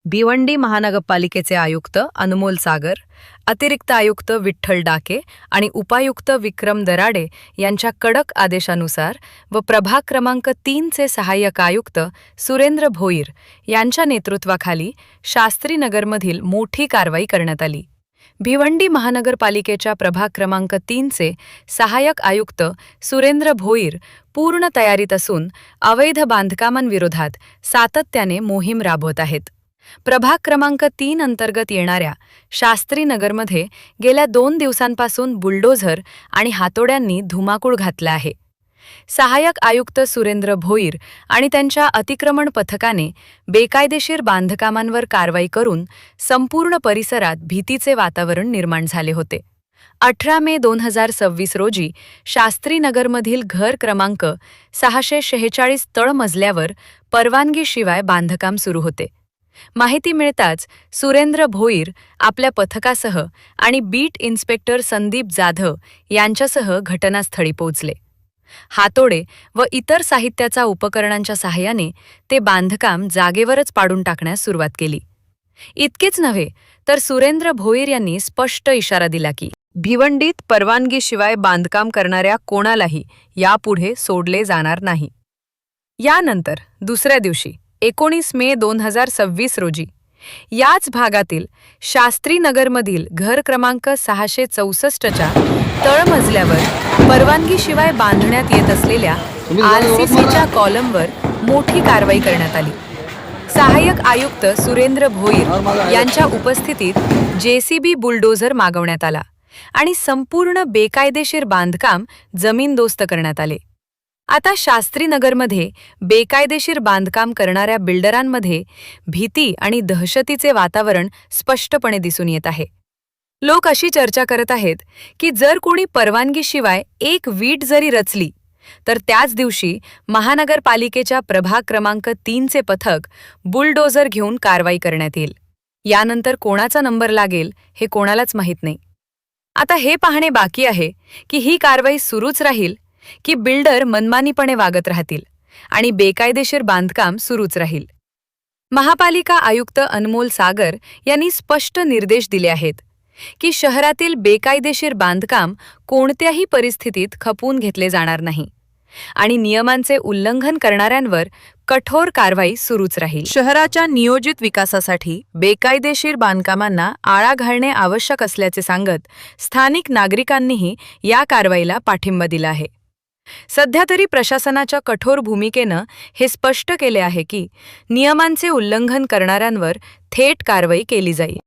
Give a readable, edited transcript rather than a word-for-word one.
भिवंडी महानगरपालिकेचे आयुक्त अनमोल सागर, अतिरिक्त आयुक्त विठ्ठल डाके आणि उपायुक्त विक्रम दराडे यांच्या कडक आदेशानुसार व प्रभाग क्रमांक 3चे सहाय्यक आयुक्त सुरेंद्र भोईर यांच्या नेतृत्वाखाली शास्त्रीनगरमधील मोठी कारवाई करण्यात आली. भिवंडी महानगरपालिकेच्या प्रभाग क्रमांक 3चे सहाय्यक आयुक्त सुरेंद्र भोईर पूर्ण तयारीत असून अवैध बांधकामांविरोधात सातत्याने मोहीम राबवत आहेत. प्रभाग क्रमांक 3 अंतर्गत येणाऱ्या शास्त्रीनगरमध्ये गेल्या 2 दिवसांपासून बुलडोझर आणि हातोड्यांनी धुमाकूळ घातला आहे. सहाय्यक आयुक्त सुरेंद्र भोईर आणि त्यांच्या अतिक्रमण पथकाने बेकायदेशीर बांधकामांवर कारवाई करून संपूर्ण परिसरात भीतीचे वातावरण निर्माण झाले होते. 18 मे 2026 रोजी शास्त्रीनगरमधील घर क्रमांक 646 तळमजल्यावर परवानगीशिवाय बांधकाम सुरू होते. माहिती मिळताच सुरेंद्र भोईर आपल्या पथकासह आणि बीट इन्स्पेक्टर संदीप जाधव यांच्यासह घटनास्थळी पोहोचले. हातोडे व इतर साहित्याच्या उपकरणांच्या सहाय्याने ते बांधकाम जागेवरच पाडून टाकण्यास सुरुवात केली. इतकेच नव्हे तर सुरेंद्र भोईर यांनी स्पष्ट इशारा दिला की भिवंडीत परवानगीशिवाय बांधकाम करणाऱ्या कोणालाही यापुढे सोडले जाणार नाही. यानंतर दुसऱ्या दिवशी 19 मे 2026 रोजी याच भागातील शास्त्रीनगरमधील घर क्रमांक 664च्या तळमजल्यावर परवानगीशिवाय बांधण्यात येत असलेल्या आरसीसीच्या कॉलमवर मोठी कारवाई करण्यात आली. सहाय्यक आयुक्त सुरेंद्र भोईर यांच्या उपस्थितीत जेसीबी बुलडोझर मागवण्यात आला आणि संपूर्ण बेकायदेशीर बांधकाम जमीनदोस्त करण्यात आले. आता शास्त्रीनगरमध्ये बेकायदेशीर बांधकाम करणाऱ्या बिल्डरांमध्ये भीती आणि दहशतीचे वातावरण स्पष्टपणे दिसून येत आहे. लोक अशी चर्चा करत आहेत की जर कोणी परवानगीशिवाय एक वीट जरी रचली तर त्याच दिवशी महानगरपालिकेच्या प्रभाग क्रमांक 3चे पथक बुलडोझर घेऊन कारवाई करण्यात येईल. यानंतर कोणाचा नंबर लागेल हे कोणालाच माहीत नाही. आता हे पाहणे बाकी आहे की ही कारवाई सुरूच राहील की बिल्डर मनमानीपणे वागत राहतील आणि बेकायदेशीर बांधकाम सुरूच राहील. महापालिका आयुक्त अनमोल सागर यांनी स्पष्ट निर्देश दिले आहेत की शहरातील बेकायदेशीर बांधकाम कोणत्याही परिस्थितीत खपवून घेतले जाणार नाही आणि नियमांचे उल्लंघन करणाऱ्यांवर कठोर कारवाई सुरूच राहील. शहराच्या नियोजित विकासासाठी बेकायदेशीर बांधकामांना आळा घालणे आवश्यक असल्याचे सांगत स्थानिक नागरिकांनीही या कारवाईला पाठिंबा दिला आहे. सध्या तरी प्रशासनाच्या कठोर भूमिकेनं हे स्पष्ट केले आहे की नियमांचे उल्लंघन करणाऱ्यांवर थेट कारवाई केली जाईल.